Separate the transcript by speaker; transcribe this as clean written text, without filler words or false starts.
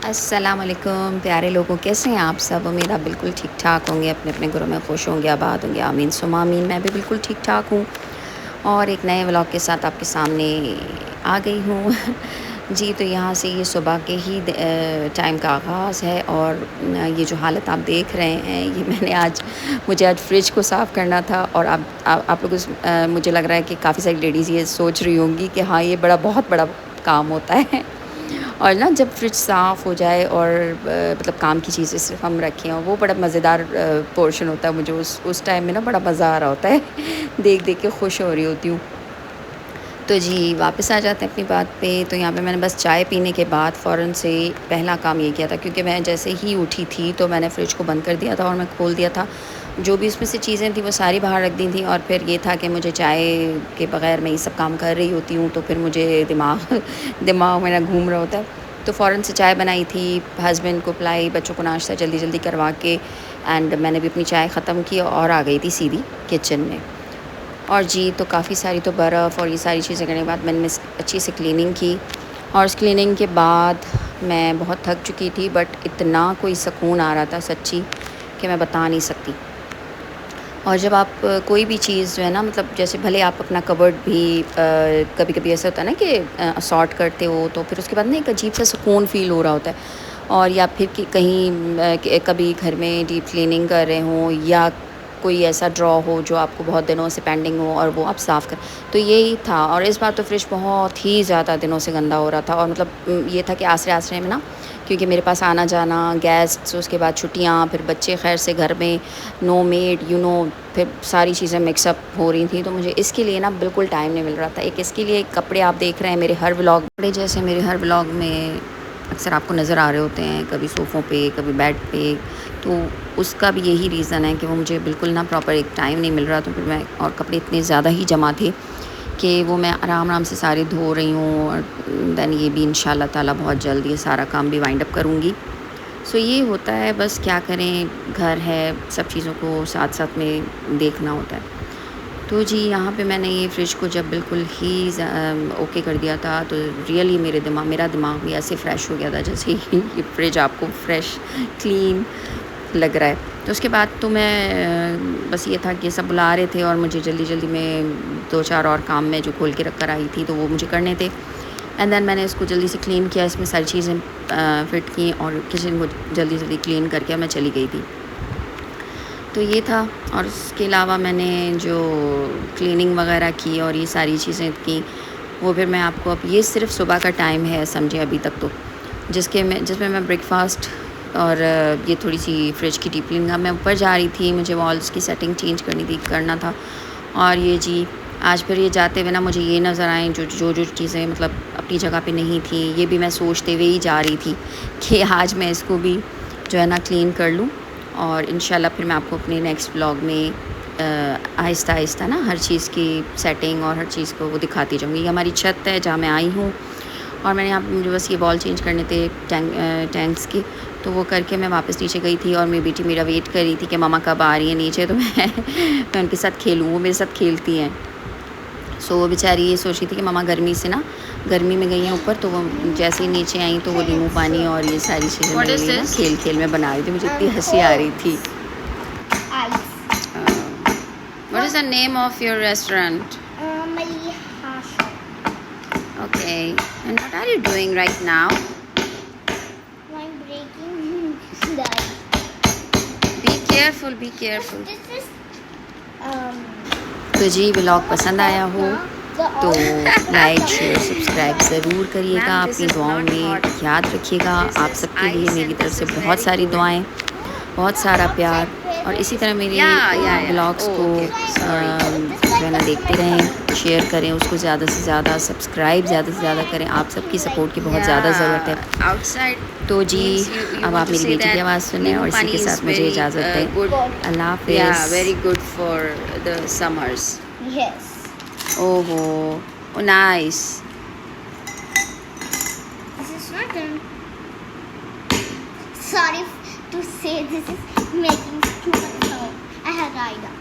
Speaker 1: अस्सलाम वालेकुम प्यारे लोगों, कैसे हैं आप सब। उम्मीद आप बिल्कुल ठीक ठाक होंगे, अपने अपने घरों में खुश होंगे, आबाद होंगे। आमीन सुमा आमीन। मैं भी बिल्कुल ठीक ठाक हूँ और एक नए व्लॉग के साथ आपके सामने आ गई हूँ। जी, तो यहाँ से ये सुबह के ही टाइम का आगाज़ है और ये जो हालत आप देख रहे हैं, ये मुझे आज फ्रिज को साफ़ करना था। और आप लोग मुझे लग रहा है कि काफ़ी सारी लेडीज़ ये सोच रही होंगी कि हाँ, ये बहुत बड़ा काम होता है। और ना जब फ्रिज साफ़ हो जाए और मतलब काम की चीज़ें सिर्फ हम रखें, और वो बड़ा मज़ेदार पोर्शन होता है। मुझे उस टाइम में ना बड़ा मज़ा आ रहा होता है। देख के खुश हो रही होती हूँ। तो जी, वापस आ जाते हैं अपनी बात पे। तो यहाँ पे मैंने बस चाय पीने के बाद फ़ौरन से पहला काम ये किया था, क्योंकि मैं जैसे ही उठी थी तो मैंने फ़्रिज को बंद कर दिया था और मैं खोल दिया था। जो भी उसमें से चीज़ें थी वो सारी बाहर रख दी थी, और फिर ये था कि मुझे चाय के बग़ैर मैं ये सब काम कर रही होती हूँ तो फिर मुझे दिमाग मेरा घूम रहा होता है। तो फ़ौरन से चाय बनाई थी, हस्बैंड को पिलाई, बच्चों को नाश्ता जल्दी-जल्दी करवा के, एंड मैंने भी अपनी चाय ख़त्म की और आ गई थी सीधी किचन में। और जी, तो काफ़ी सारी तो बर्फ़ और ये सारी चीज़ें करने के बाद मैंने अच्छी से क्लीनिंग की। और उस क्लीनिंग के बाद मैं बहुत थक चुकी थी, बट इतना कोई सुकून आ रहा था सच्ची कि मैं बता नहीं सकती। और जब आप कोई भी चीज़ जो है ना, मतलब जैसे भले आप अपना कबर्ड भी कभी-कभी ऐसा होता है ना कि सॉर्ट करते हो, तो फिर उसके बाद ना एक अजीब सा सुकून फ़ील हो रहा होता है। और या फिर कि कहीं कभी घर में डीप क्लीनिंग कर रहे हों, या कोई ऐसा ड्रॉ हो जो आपको बहुत दिनों से पेंडिंग हो और वो आप साफ़ कर, तो यही था। और इस बार तो फ्रिज बहुत ही ज़्यादा दिनों से गंदा हो रहा था। और मतलब ये था कि आसरे-आसरे में ना, क्योंकि मेरे पास आना-जाना, गेस्ट्स, उसके बाद छुट्टियाँ, फिर बच्चे खैर से घर में, नो मेड फिर सारी चीज़ें मिक्सअप हो रही थी, तो मुझे इसके लिए ना बिल्कुल टाइम नहीं मिल रहा था। एक इसके लिए कपड़े आप देख रहे हैं मेरे हर व्लॉग, कपड़े जैसे मेरे हर व्लॉग में अक्सर आपको नज़र आ रहे होते हैं, कभी सोफ़ों पे, कभी बेड पे। तो उसका भी यही रीज़न है कि वो मुझे बिल्कुल ना प्रॉपर एक टाइम नहीं मिल रहा। तो फिर मैं, और कपड़े इतने ज़्यादा ही जमा थे कि वो मैं आराम-आराम से सारे धो रही हूँ। और देन ये भी इंशाल्लाह ताला बहुत जल्द ये सारा काम भी वाइंड अप करूँगी। सो ये होता है, बस क्या करें, घर है, सब चीज़ों को साथ-साथ में देखना होता है। तो जी, यहाँ पे मैंने ये फ्रिज को जब बिल्कुल ही ओके कर दिया था, तो रियली मेरा दिमाग भी ऐसे फ़्रेश हो गया था जैसे ही ये फ्रिज आपको फ्रेश, क्लीन लग रहा है। तो उसके बाद तो मैं बस ये था कि सब बुला रहे थे और मुझे जल्दी-जल्दी में 2-4 और काम मैं जो खोल के रख कर आई थी, तो वो मुझे करने थे। एंड देन मैंने इसको जल्दी से क्लीन किया, इसमें सारी चीज़ें फ़िट की और किचन को जल्दी-जल्दी क्लीन करके मैं चली गई थी। तो ये था। और उसके अलावा मैंने जो क्लीनिंग वगैरह की और ये सारी चीज़ें की, वो फिर मैं आपको, अब ये सिर्फ़ सुबह का टाइम है समझे अभी तक तो, जिसमें मैं ब्रेकफ़ास्ट और ये थोड़ी-सी फ्रिज की डीप क्लीनिंग, मैं ऊपर जा रही थी, मुझे वॉल्स की सेटिंग चेंज करना था। और ये जी, आज फिर ये जाते हुए ना मुझे ये नज़र आए जो चीज़ें मतलब अपनी जगह पे नहीं थी, ये भी मैं सोचते हुए ही जा रही थी कि आज मैं इसको भी जो है ना क्लीन कर लूँ। और इंशाल्लाह फिर मैं आपको अपने नेक्स्ट व्लॉग में आहिस्ता-आहिस्ता ना हर चीज़ की सेटिंग और हर चीज़ को वो दिखाती जाऊँगी। ये हमारी छत है जहाँ मैं आई हूँ, और मैंने यहाँ पे, मुझे बस ये वॉल चेंज करने थे टैंक्स की, तो वो करके मैं वापस नीचे गई थी। और मेरी बेटी मेरा वेट कर रही थी कि मम्मा कब आ रही है नीचे, तो मैं उनके साथ खेलूँ, वो मेरे साथ खेलती हैं। सो वो बेचारी ये सोच रही थी कि मम्मा गर्मी में गई हैं ऊपर, तो वो जैसे ही नीचे आई तो वो नींबू पानी और ये सारी चीज़ें मेरे लिए ना खेल में बना रही थी। मुझे इतनी हंसी आ रही थी। What is the name of your restaurant? Okay. And what are you doing right now?
Speaker 2: I'm breaking that.
Speaker 1: Be careful.
Speaker 2: This is
Speaker 1: तो जी, व्लॉग पसंद आया हो तो लाइक, शेयर, सब्सक्राइब ज़रूर करिएगा। अपनी दुआओं में याद रखिएगा। आप सबके लिए मेरी तरफ से बहुत सारी दुआएं, बहुत सारा प्यार, और इसी तरह मेरे व्लॉग्स को जो है ना देखते रहें, शेयर करें उसको, ज़्यादा से ज़्यादा सब्सक्राइब ज़्यादा से ज़्यादा करें। आप सबकी सपोर्ट की बहुत ज़्यादा ज़रूरत है। तो जी, अब आप मेरी बेटी की आवाज़ सुनें, और इसी के साथ मुझे इजाज़त दें। अल्लाह हाफ़िज़।
Speaker 3: very good for the summers.
Speaker 2: yes.
Speaker 1: Oh, nice.
Speaker 2: This is not done. Sorry to say this is making too much sound. I had idea.